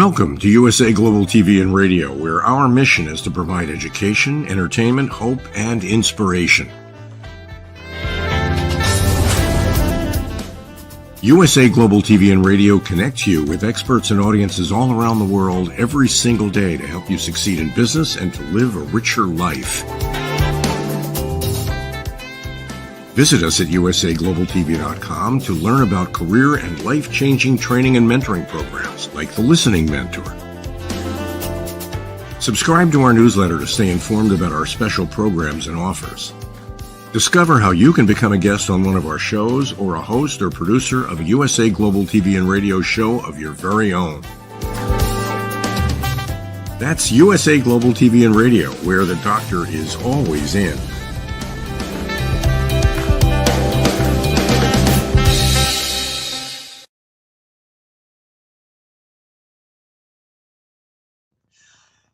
Welcome to USA Global TV and Radio, where our mission is to provide education, entertainment, hope, and inspiration. USA Global TV and Radio connects you with experts and audiences all around the world every single day to help you succeed in business and to live a richer life. Visit us at usaglobaltv.com to learn about career and life-changing training and mentoring programs like the Listening Mentor. Subscribe to our newsletter to stay informed about our special programs and offers. Discover how you can become a guest on one of our shows or a host or producer of a USA Global TV and Radio show of your very own. That's USA Global TV and Radio, where the doctor is always in.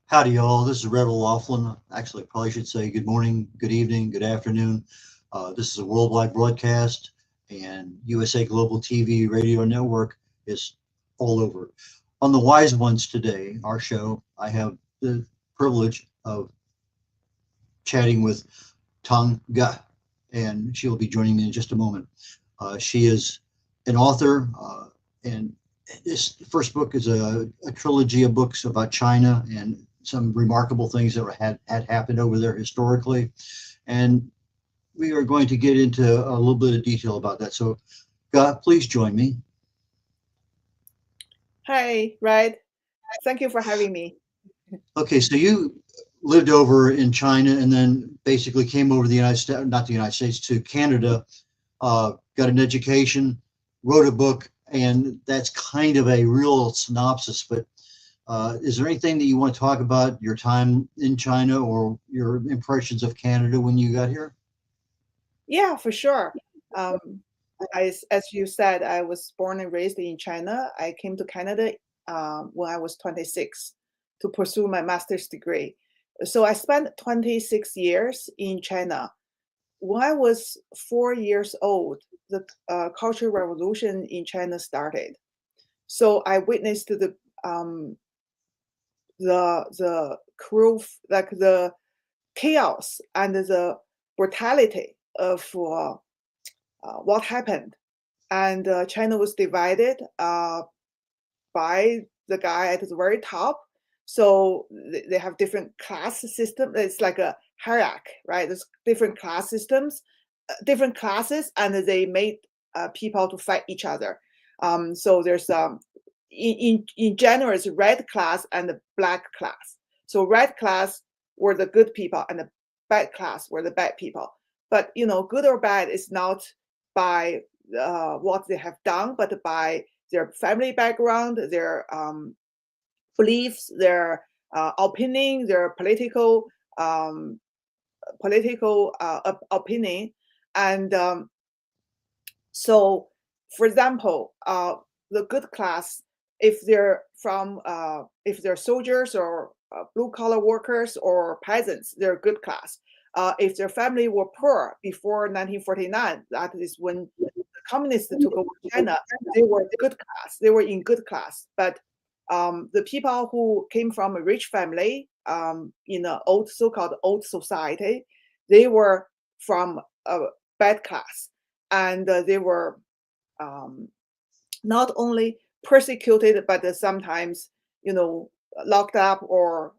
Howdy, y'all. This is red.olaughlin. Actually, I probably should say good morning, good evening, good afternoon. This is a worldwide broadcast, and USA Global TV Radio Network is all over. On the Wise Ones today, our show, I have the privilege of chatting with Tong, and she'll be joining me in just a moment. She is an author, and this first book is a trilogy of books about China and some remarkable things that had happened over there historically. And we are going to get into a little bit of detail about that. So, please join me. Hi, Red. Thank you for having me. Okay, so you lived over in China and then basically came over to the United States, not the United States, to Canada, got an education, wrote a book, and that's kind of a real synopsis, but is there anything that you want to talk about your time in China or your impressions of Canada when you got here? Yeah, for sure. As you said, I was born and raised in China. I came to Canada when I was 26 to pursue my master's degree. So I spent 26 years in China. When I was 4 years old, the Cultural Revolution in China started. So I witnessed the cruel, like the chaos and the brutality of what happened. And China was divided by the guy at the very top. So they have different class system. It's like a hierarchy, right? There's different class systems, different classes, and they made people to fight each other. So there's in general, it's red class and the black class. So red class were the good people and the bad class were the bad people. But, good or bad is not by what they have done, but by their family background, their beliefs, their opinion, their political opinion. And so, for example, the good class, if they're soldiers or blue collar workers or peasants, they're good class. If their family were poor before 1949, that is when the communists took over China, they were good class. They were in good class. But the people who came from a rich family in the so-called old society, they were from a bad class, and they were not only persecuted, but sometimes, locked up or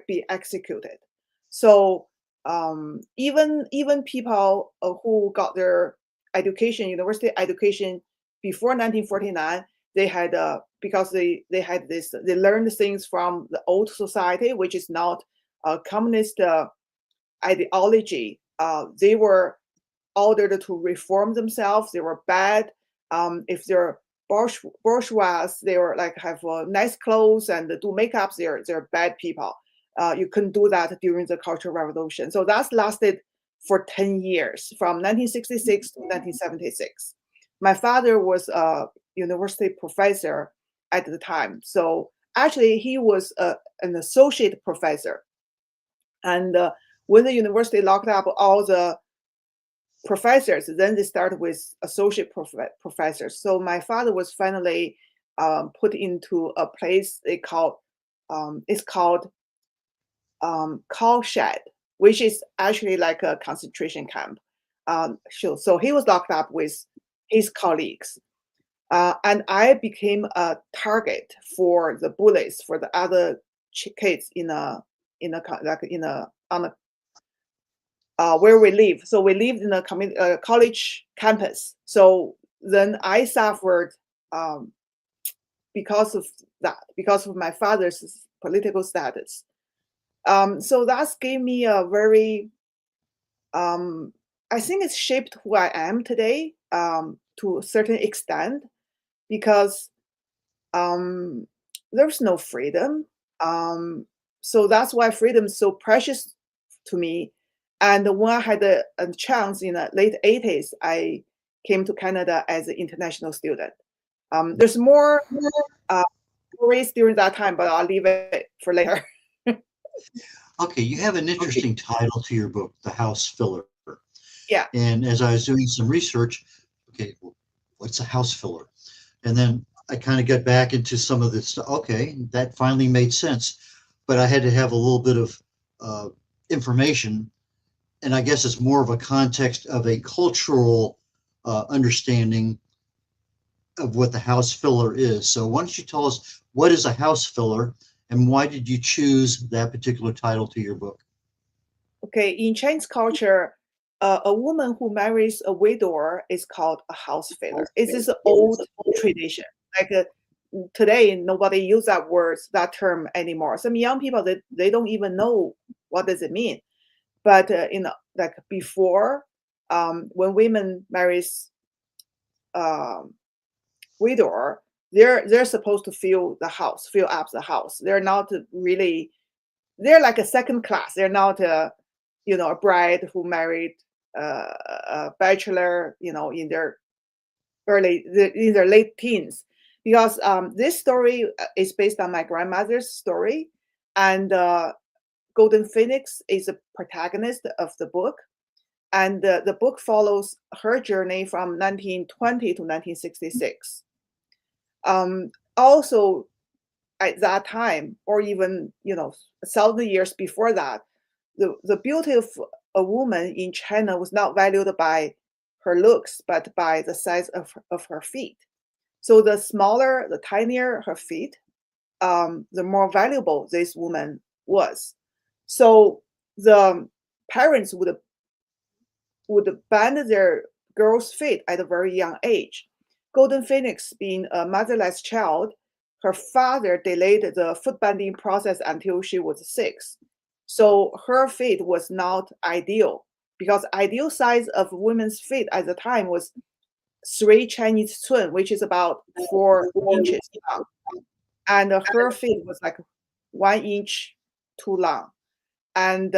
be executed. So even people who got their education, university education before 1949, they had because they had this, they learned things from the old society, which is not a communist ideology. They were ordered to reform themselves. They were bad. If they're bourgeois, they were like have nice clothes and do makeups. They're bad people. You couldn't do that during the Cultural Revolution. So that's lasted for 10 years, from 1966 to 1976. My father was a university professor at the time. So actually, he was an associate professor. And when the university locked up all the professors, then they started with associate professors. So my father was finally put into a place it's called cow shed, which is actually like a concentration camp. So he was locked up with his colleagues, and I became a target for the bullies, for the other kids on a where we live. So we lived in a college campus. So then I suffered because of that, because of my father's political status. So that's gave me a very, I think it's shaped who I am today to a certain extent, because there's no freedom. So that's why freedom is so precious to me. And when I had a chance in the late 80s, I came to Canada as an international student. There's more stories during that time, but I'll leave it for later. Okay, you have an interesting title to your book, The House Filler. Yeah. And as I was doing some research, okay, well, what's a house filler? And then I kind of got back into some of this. Okay, that finally made sense. But I had to have a little bit of information. And I guess it's more of a context of a cultural understanding of what the house filler is. So why don't you tell us, what is a house filler and why did you choose that particular title to your book? Okay, in Chinese culture, a woman who marries a widower is called a house filler. It's this old tradition. Like today, nobody use that term anymore. Some young people, they don't even know what does it mean. But like before, when women marries widower, they're supposed to fill up the house. They're not really, they're like a second class. They're not a bride who married a bachelor, in their late teens. Because this story is based on my grandmother's story, and Golden Phoenix is a protagonist of the book. And the book follows her journey from 1920 to 1966. Also, at that time, or even 1,000 years before that, the beauty of a woman in China was not valued by her looks, but by the size of her feet. So the smaller, the tinier her feet, the more valuable this woman was. So the parents would band their girls' feet at a very young age. Golden Phoenix, being a motherless child, her father delayed the foot banding process until she was 6. So her feet was not ideal, because ideal size of women's feet at the time was 3 Chinese cun, which is about 4 inches long. And her feet was like 1 inch too long. And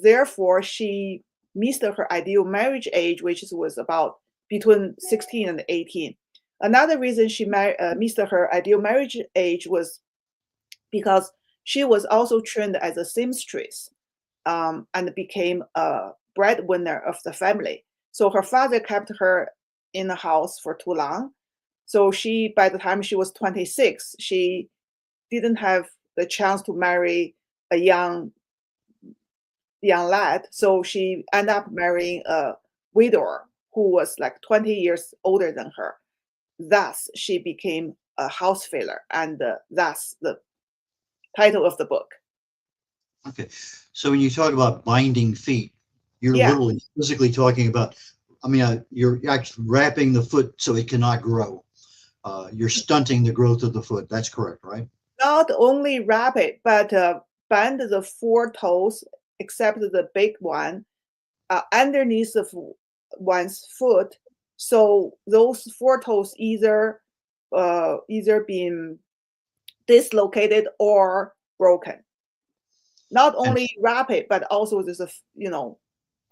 therefore, she missed her ideal marriage age, which was about between 16 and 18. Another reason she missed her ideal marriage age was because she was also trained as a seamstress, and became a breadwinner of the family. So her father kept her in the house for too long. So by the time she was 26, she didn't have the chance to marry a young lad. So she ended up marrying a widower who was like 20 years older than her. Thus, she became a house filler, and that's the title of the book. Okay, so when you talk about binding feet, you're literally physically talking about, you're actually wrapping the foot so it cannot grow. You're stunting the growth of the foot. That's correct, right? Not only wrap it, but bend the 4 toes, except the big one, underneath of one's foot. So those 4 toes either being dislocated or broken. Not only wrap it, but also there's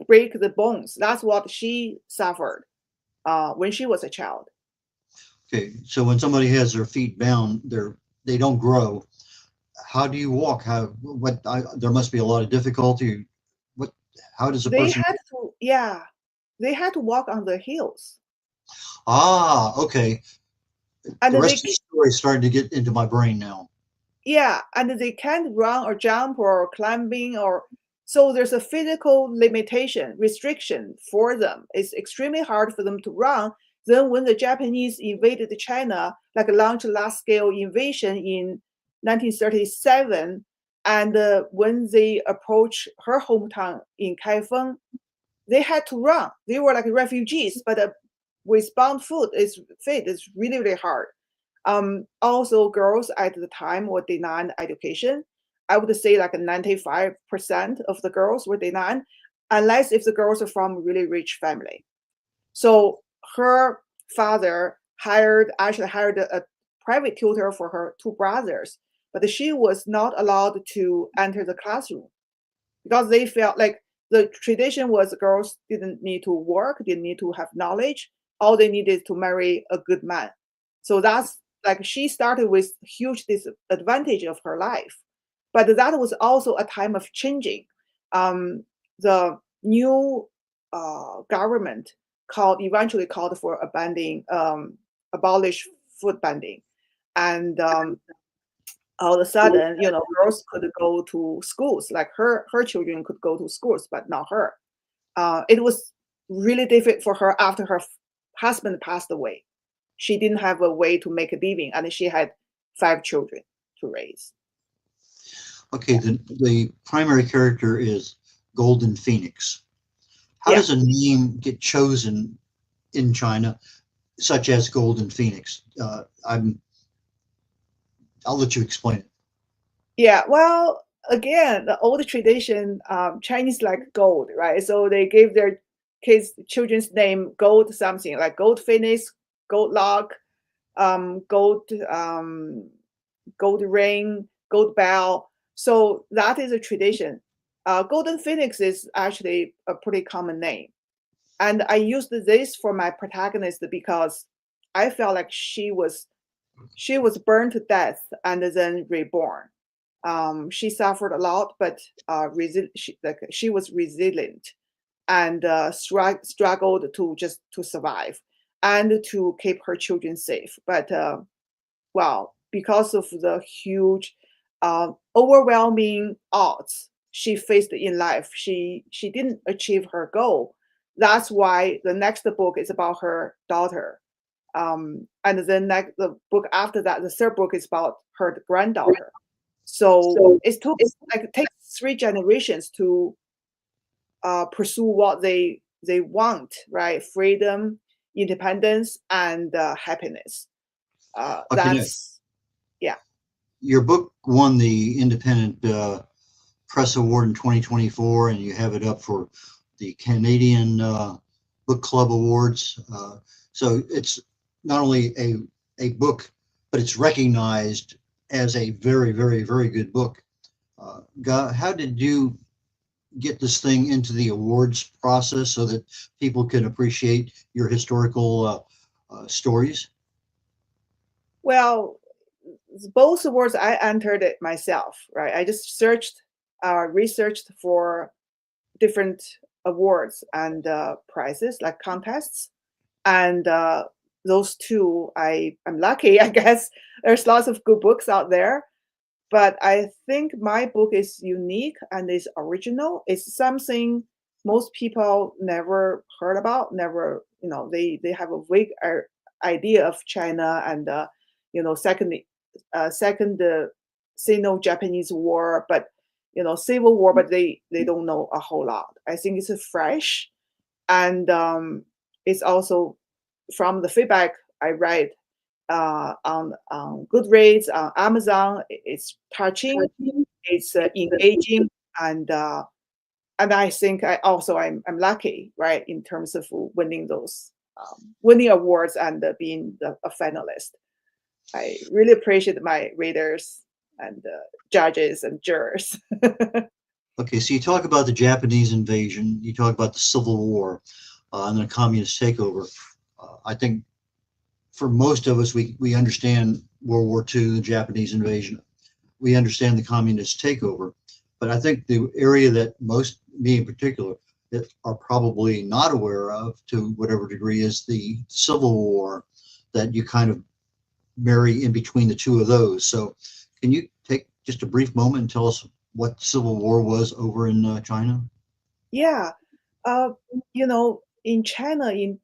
break the bones. That's what she suffered when she was a child. Okay, so when somebody has their feet bound, they don't grow. How do you walk? There must be a lot of difficulty. How does a person? They had to walk on their heels. Ah, okay. And The rest of the story is starting to get into my brain now. Yeah, and they can't run or jump or climbing, or so there's a physical limitation, restriction for them. It's extremely hard for them to run. Then when the Japanese invaded China, like launched large-scale invasion in 1937, and when they approached her hometown in Kaifeng, they had to run. They were like refugees, but with bound foot, it's really, really hard. Also, girls at the time were denied education. I would say like 95% of the girls were denied, unless if the girls are from a really rich family. So her father actually hired a private tutor for her two brothers, but she was not allowed to enter the classroom because they felt like the tradition was girls didn't need to work, didn't need to have knowledge. All they needed to marry a good man. So that's like she started with huge disadvantage of her life. But that was also a time of changing. The new government eventually called for abolish food banding, and all of a sudden, girls could go to schools, like her children could go to schools, but not her. It was really difficult for her after her husband passed away. She didn't have a way to make a living, and she had 5 children to raise. Okay, the primary character is Golden Phoenix. How does a name get chosen in China, such as Golden Phoenix? I'll let you explain it. Yeah, well, again, the old tradition, Chinese like gold, right? So they gave their children's name gold something, like gold phoenix, gold log, gold ring, gold bell. So that is a tradition. Golden Phoenix is actually a pretty common name. And I used this for my protagonist because I felt like she was burned to death and then reborn. She suffered a lot, but she was resilient and struggled to survive and to keep her children safe. But well, because of the huge, overwhelming odds she faced in life, she didn't achieve her goal. That's why the next book is about her daughter. And then the book after that, the third book is about her granddaughter. So it takes 3 generations to pursue what they want, right? Freedom, independence, and happiness. That's yeah. Your book won the Independent Press Award in 2024, and you have it up for the Canadian Book Club Awards. So it's not only a book, but it's recognized as a very, very, very good book. How did you get this thing into the awards process so that people can appreciate your historical stories? Well, both awards I entered it myself, right? I just researched for different awards and prizes, like contests, and those 2 I'm lucky, I guess. There's lots of good books out there, but I think my book is unique and is original. It's something most people never heard about, never, they have a vague idea of China and second Sino-Japanese War, but Civil War, but they don't know a whole lot. I think it's fresh, and it's also from the feedback I read on Goodreads, on Amazon. It's touching, it's engaging, and I think I'm lucky, right, in terms of winning those winning awards and being a finalist. I really appreciate my readers and judges and jurors. Okay, so you talk about the Japanese invasion, you talk about the Civil War, and the communist takeover. I think for most of us, we understand World War II, the Japanese invasion. We understand the communist takeover. But I think the area that most, me in particular, that are probably not aware of to whatever degree is the Civil War that you kind of marry in between the two of those. So can you take just a brief moment and tell us what Civil War was over in China? Yeah. In China in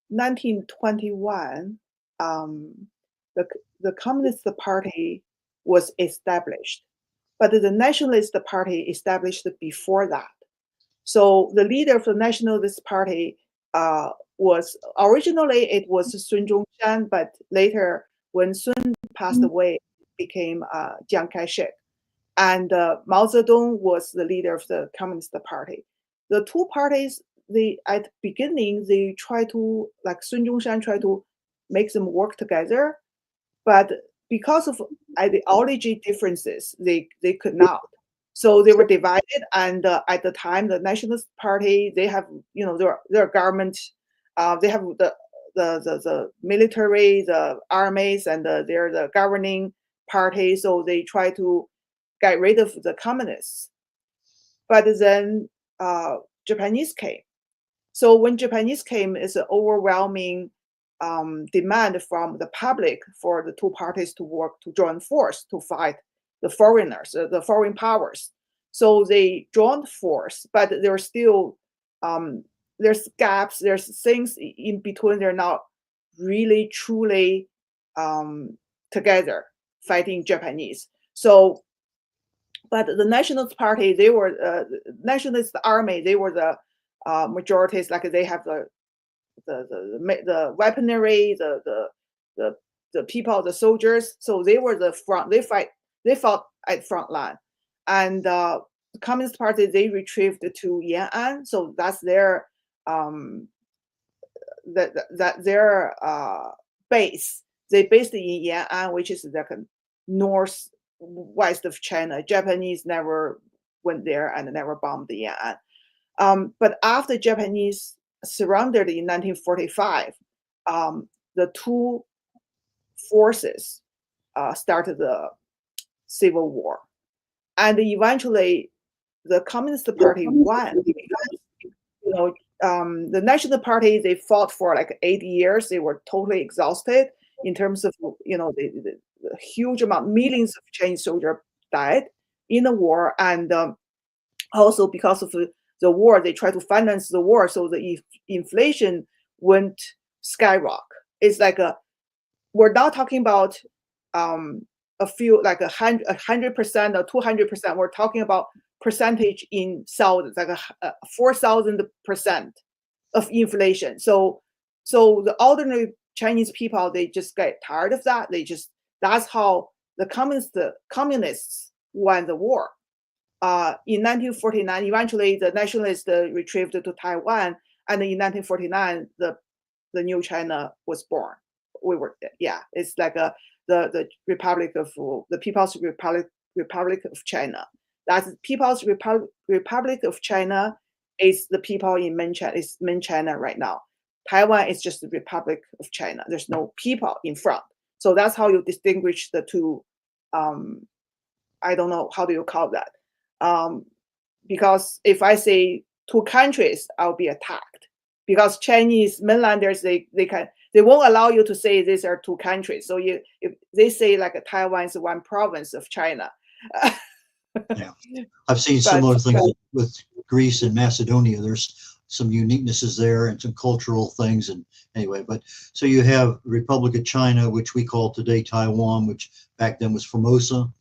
1921, um, the Communist Party was established, but the Nationalist Party established before that. So the leader of the Nationalist Party was originally it was Sun Zhongshan, but later when Sun passed away, it became Chiang Kai-shek, and Mao Zedong was the leader of the Communist Party. The two parties, at the beginning they try to, like Sun Zhongshan tried to make them work together, but because of ideology differences, they could not. So they were divided, and at the time, the Nationalist Party, they have their government, they have the military, the armies, and they're the governing party. So they try to get rid of the communists. But then Japanese came. So when Japanese came, it's an overwhelming demand from the public for the two parties to work, to join force to fight the foreigners, the foreign powers. So they joined force, but there's still there's gaps, there's things in between. They're not really truly together fighting Japanese. So, but the Nationalist Party, they were Nationalist Army, they were the majorities. Like they have the weaponry, the people, the soldiers. So they were the front. They fought at front line, and the Communist Party, they retrieved to Yan'an. So that's their their base. They based in Yan'an, which is the northwest of China. Japanese never went there and never bombed Yan'an. But after Japanese surrendered in 1945, the two forces started the civil war, and eventually the Communist Party won because the National Party, they fought for like 8 years. They were totally exhausted in terms of the huge amount, millions of Chinese soldiers died in the war, and also because of the war, they tried to finance the war, so the inflation went skyrocket. It's like we're not talking about a few, like 100% or 200%. We're talking about percentage in thousands, like 4,000% of inflation. So the ordinary Chinese people, they just get tired of that. That's how the communists won the war. In 1949, eventually the nationalists retrieved to Taiwan, and in 1949, the new China was born. It's like the Republic of the People's Republic of China. That's People's Republic of China is the people in main China right now. Taiwan is just the Republic of China. There's no people in front. So that's how you distinguish the two. I don't know, how do you call that? Because if I say two countries, I'll be attacked. Because Chinese mainlanders, they won't allow you to say these are two countries. So if they say like Taiwan is one province of China. Yeah, I've seen similar things with Greece and Macedonia. There's some uniquenesses there and some cultural things. And anyway, but so you have Republic of China, which we call today Taiwan, which back then was Formosa,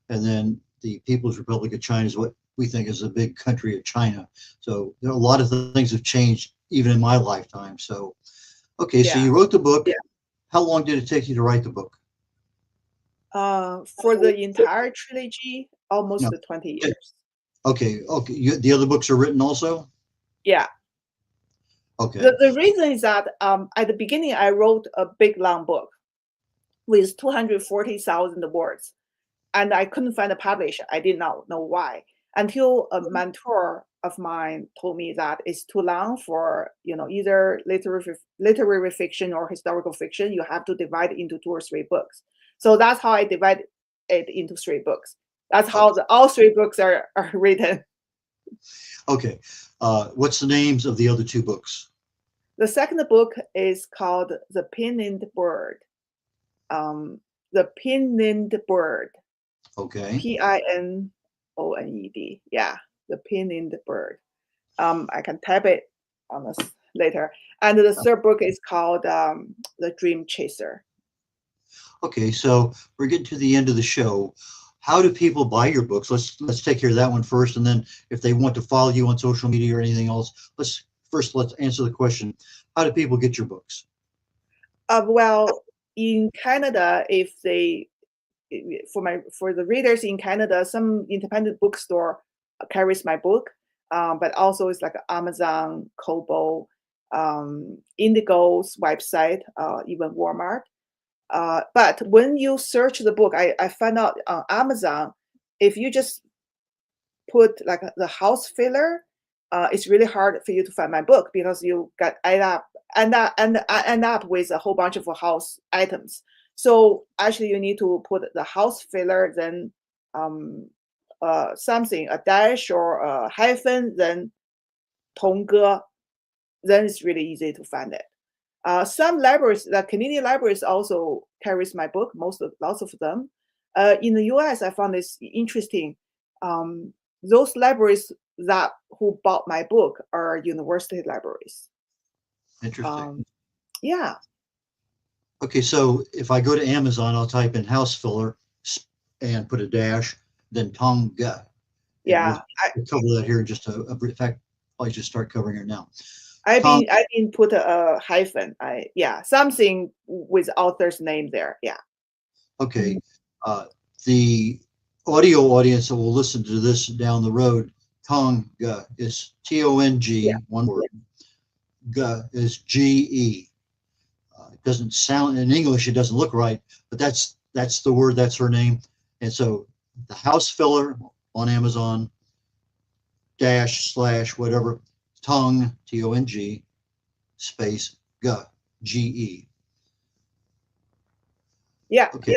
and then the People's Republic of China is what we think is a big country of China. So there are a lot of things have changed even in my lifetime. So, okay, so you wrote the book. Yeah. How long did it take you to write the book? For the entire trilogy, almost 20 years. Okay. The other books are written also? Yeah. Okay. The reason is that at the beginning, I wrote a big, long book with 240,000 words, and I couldn't find a publisher. I did not know why, until a mentor of mine told me that it's too long for either literary fiction or historical fiction. You have to divide it into 2 or 3 books. So that's how I divide it into 3 books. That's how all 3 books are written. Okay. What's the names of the other 2 books? The second book is called The Pinioned Bird. The Pinioned Bird. Okay. Pinoned. Yeah, the Pinioned Bird. I can type it on this later. And the third book is called The Dream Chaser. Okay, so we're getting to the end of the show. How do people buy your books? Let's take care of that one first, and then if they want to follow you on social media or anything else, let's answer the question: how do people get your books? Well, in Canada, for the readers in Canada, some independent bookstore carries my book, but also it's like Amazon, Kobo, Indigo's website, even Walmart. But when you search the book, I found out on Amazon, if you just put like the house filler, it's really hard for you to find my book because you got end up with a whole bunch of house items. So actually, you need to put the house filler, then something, a dash or a hyphen, then Tong. Then it's really easy to find it. Some libraries, the Canadian libraries, also carries my book. Lots of them. In the U.S., I found this interesting. Those libraries who bought my book are university libraries. Interesting. Yeah. Okay, so if I go to Amazon, I'll type in house filler and put a dash, then Tong. Yeah. We'll cover that here in just a brief. In fact, I'll just start covering it now. I didn't put a hyphen. Something with author's name there. Yeah. Okay. The audio audience that will listen to this down the road, Tong is Tong, one word. G is GE. It doesn't sound in English. It doesn't look right, but that's the word. That's her name. And so the house filler on Amazon / whatever. Tong, Tong, space, GE. Yeah. Okay.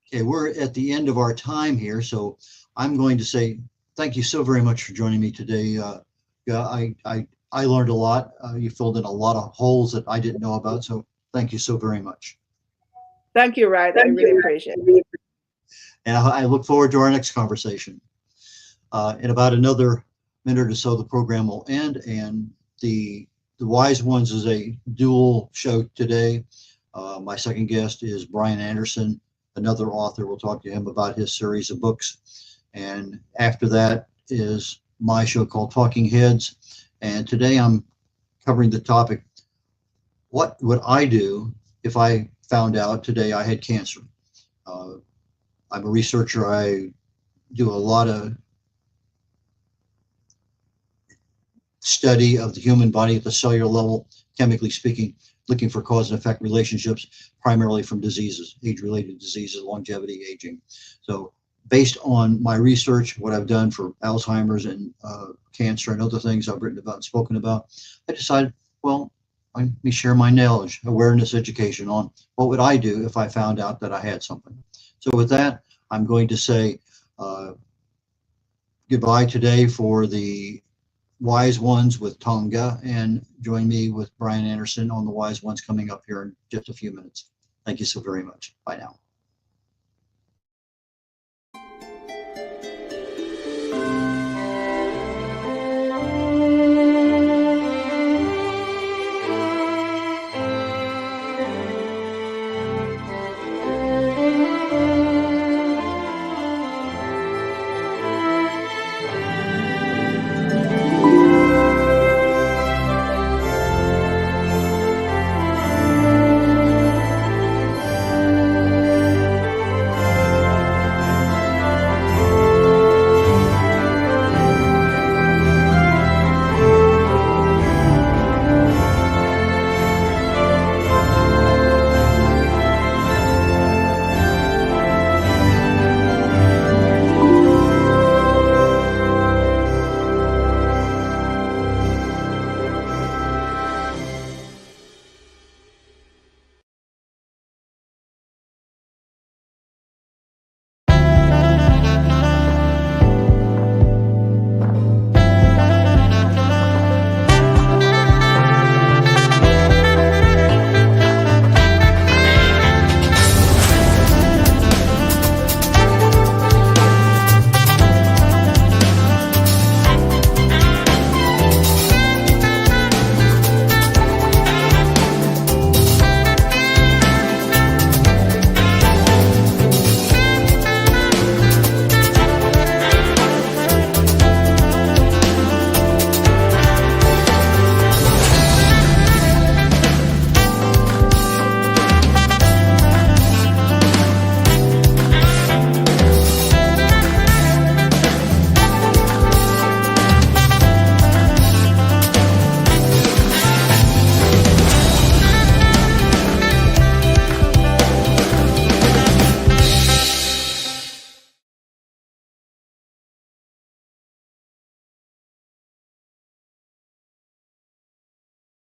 Okay, we're at the end of our time here, so I'm going to say thank you so very much for joining me today. I learned a lot. You filled in a lot of holes that I didn't know about, so thank you so very much. Thank you, Red. I really appreciate it. And I look forward to our next conversation. In about another minute or so, the program will end, and the Wise Ones is a dual show today. My second guest is Brian Anderson, another author. We'll talk to him about his series of books. And after that is my show called Talking Heads. And today I'm covering the topic, what would I do if I found out today I had cancer? I'm a researcher. I do a lot of study of the human body at the cellular level, chemically speaking, looking for cause and effect relationships, primarily from diseases, age-related diseases, longevity, aging. So based on my research, what I've done for Alzheimer's and cancer and other things I've written about and spoken about, I decided, well, let me share my knowledge, awareness, education on what would I do if I found out that I had something. So with that, I'm going to say goodbye today for the Wise Ones with Tonga, and join me with Brian Anderson on the Wise Ones coming up here in just a few minutes. Thank you so very much. Bye now.